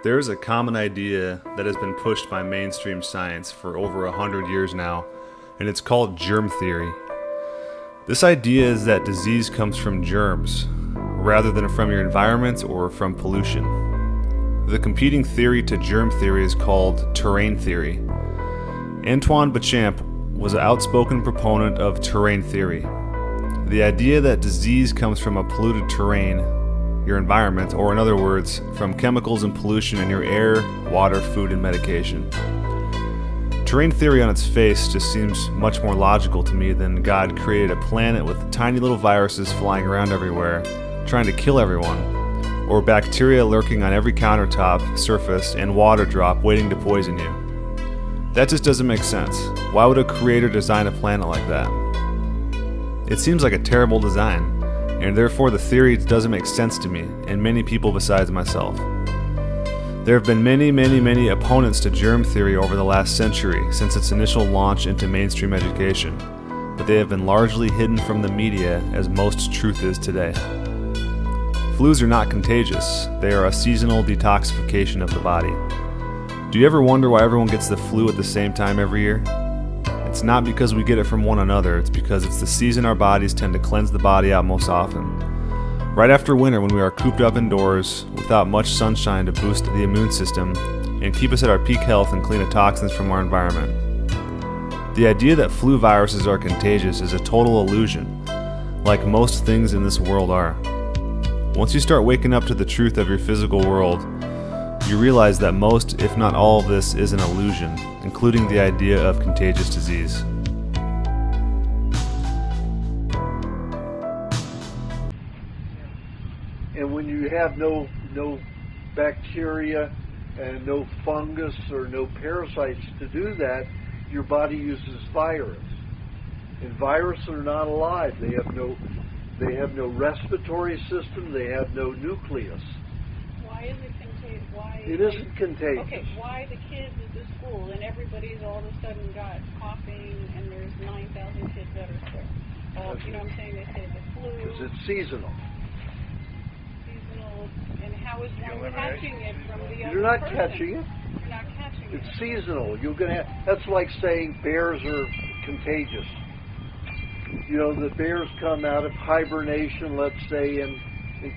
There's a common idea that has been pushed by mainstream science for over 100 years now, and it's called germ theory. This idea is that disease comes from germs, rather than from your environment or from pollution. The competing theory to germ theory is called terrain theory. Antoine Béchamp was an outspoken proponent of terrain theory. The idea that disease comes from a polluted terrain, your environment, or in other words, from chemicals and pollution in your air, water, food, and medication. Terrain theory on its face just seems much more logical to me than God created a planet with tiny little viruses flying around everywhere, trying to kill everyone, or bacteria lurking on every countertop, surface, and water drop waiting to poison you. That just doesn't make sense. Why would a creator design a planet like that? It seems like a terrible design, and therefore the theory doesn't make sense to me and many people besides myself. There have been many opponents to germ theory over the last century since its initial launch into mainstream education, but they have been largely hidden from the media as most truth is today. Flus are not contagious, they are a seasonal detoxification of the body. Do you ever wonder why everyone gets the flu at the same time every year? It's not because we get it from one another, it's because it's the season our bodies tend to cleanse the body out most often. Right after winter, when we are cooped up indoors without much sunshine to boost the immune system and keep us at our peak health and clean the toxins from our environment. The idea that flu viruses are contagious is a total illusion, like most things in this world are. Once you start waking up to the truth of your physical world, you realize that most, if not all of this is an illusion, including the idea of contagious disease. And when you have no bacteria and no fungus or no parasites to do that, your body uses virus. And viruses are not alive. They have no respiratory system. They have no nucleus. Why is it contagious? It isn't contagious. Okay, why the kids at the school and everybody's all of a sudden got coughing and there's 9,000 kids that are sick? You know what I'm saying? They say the flu. Because it's seasonal. Seasonal. And how is one catching it from the other You're not person? catching it. You're not catching it. It's seasonal. You're gonna have, that's like saying bears are contagious. You know, the bears come out of hibernation, let's say in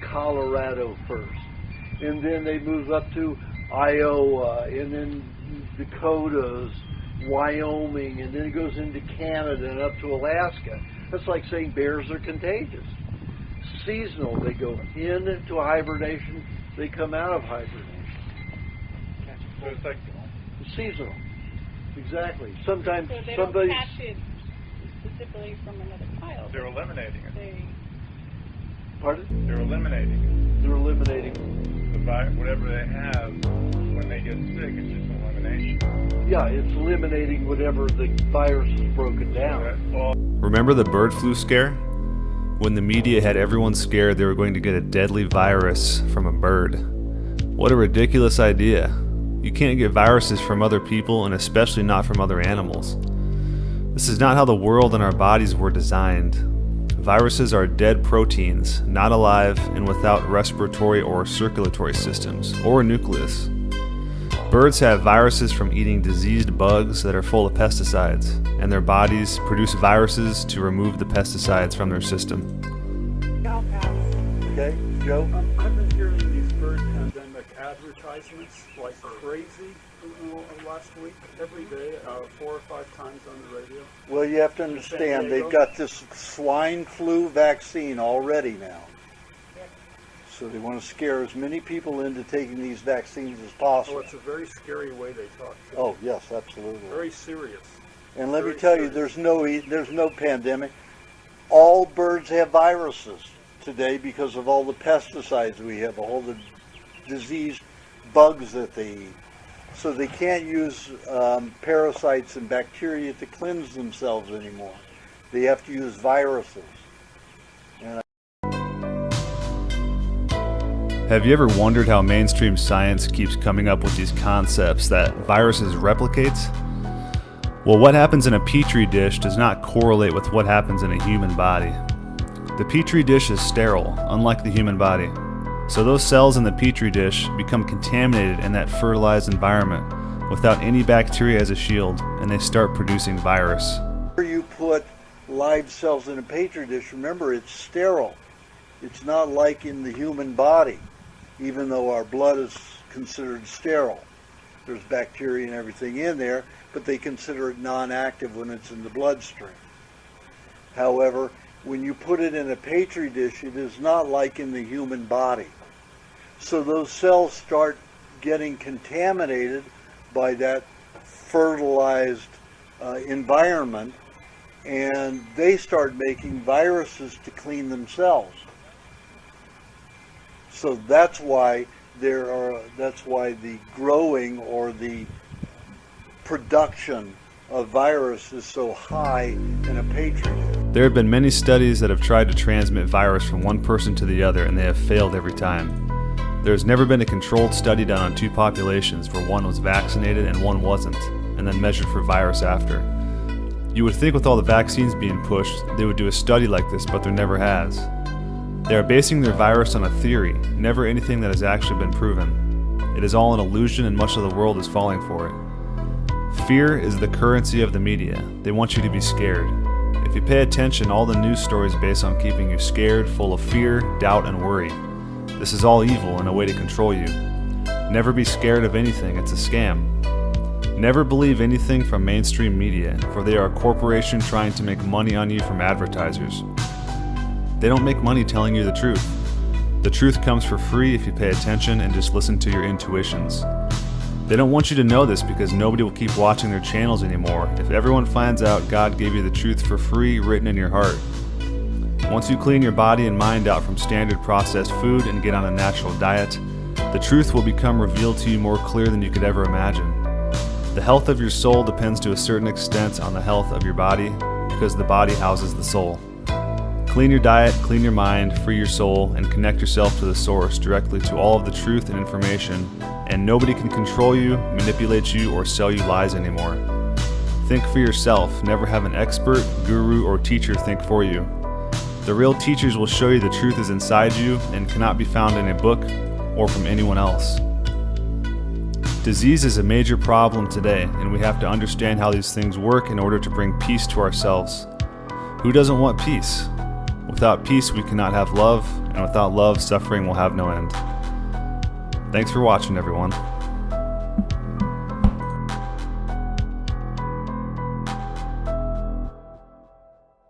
Colorado first. And then they move up to Iowa, and then Dakotas, Wyoming, and then it goes into Canada and up to Alaska. That's like saying bears are contagious. Seasonal, they go into hibernation, they come out of hibernation. So it's like Seasonal, exactly. Sometimes So they somebody's... don't catch it specifically from another child. they're eliminating it. Pardon? They're eliminating it. They're eliminating... Whatever they have when they get sick, it's just an elimination. Yeah, it's eliminating whatever the virus has broken down. Remember the bird flu scare? When the media had everyone scared they were going to get a deadly virus from a bird. What a ridiculous idea. You can't get viruses from other people, and especially not from other animals. This is not how the world and our bodies were designed. Viruses are dead proteins, not alive and without respiratory or circulatory systems, or a nucleus. Birds have viruses from eating diseased bugs that are full of pesticides, and their bodies produce viruses to remove the pesticides from their system. Okay, Joe? I've been hearing these bird pandemic advertisements like crazy last week, every day, 4 or 5 times on the radio. Well, you have to understand, they've got this swine flu vaccine already now. So they want to scare as many people into taking these vaccines as Oh, possible. it's a very scary way they talk. Oh, yes, absolutely. Very serious. And let me very tell you, there's no pandemic. All birds have viruses today because of all the pesticides we have, all the diseased bugs that they eat. So they can't use parasites and bacteria to cleanse themselves anymore. They have to use viruses. Have you ever wondered how mainstream science keeps coming up with these concepts that viruses replicate? Well, what happens in a Petri dish does not correlate with what happens in a human body. The Petri dish is sterile, unlike the human body. So those cells in the petri dish become contaminated in that fertilized environment without any bacteria as a shield, and they start producing virus. You put live cells in a petri dish, remember it's sterile. It's not like in the human body, even though our blood is considered sterile. There's bacteria and everything in there, but they consider it non-active when it's in the bloodstream. However, when you put it in a petri dish, it is not like in the human body. So those cells start getting contaminated by that fertilized environment, and they start making viruses to clean themselves. So that's why the growing or the production of virus is so high in a petri dish. There have been many studies that have tried to transmit virus from one person to the other, and they have failed every time. There has never been a controlled study done on two populations where one was vaccinated and one wasn't, and then measured for virus after. You would think with all the vaccines being pushed, they would do a study like this, but there never has. They are basing their virus on a theory, never anything that has actually been proven. It is all an illusion, and much of the world is falling for it. Fear is the currency of the media. They want you to be scared. If you pay attention, all the news stories are based on keeping you scared, full of fear, doubt, and worry. This is all evil and a way to control you. Never be scared of anything, it's a scam. Never believe anything from mainstream media, for they are a corporation trying to make money on you from advertisers. They don't make money telling you the truth. The truth comes for free if you pay attention and just listen to your intuitions. They don't want you to know this because nobody will keep watching their channels anymore if everyone finds out God gave you the truth for free written in your heart. Once you clean your body and mind out from standard processed food and get on a natural diet, the truth will become revealed to you more clear than you could ever imagine. The health of your soul depends to a certain extent on the health of your body because the body houses the soul. Clean your diet, clean your mind, free your soul, and connect yourself to the source directly to all of the truth and information, and nobody can control you, manipulate you, or sell you lies anymore. Think for yourself, never have an expert, guru, or teacher think for you. The real teachers will show you the truth is inside you and cannot be found in a book or from anyone else. Disease is a major problem today, and we have to understand how these things work in order to bring peace to ourselves. Who doesn't want peace? Without peace, we cannot have love, and without love, suffering will have no end. Thanks for watching, everyone.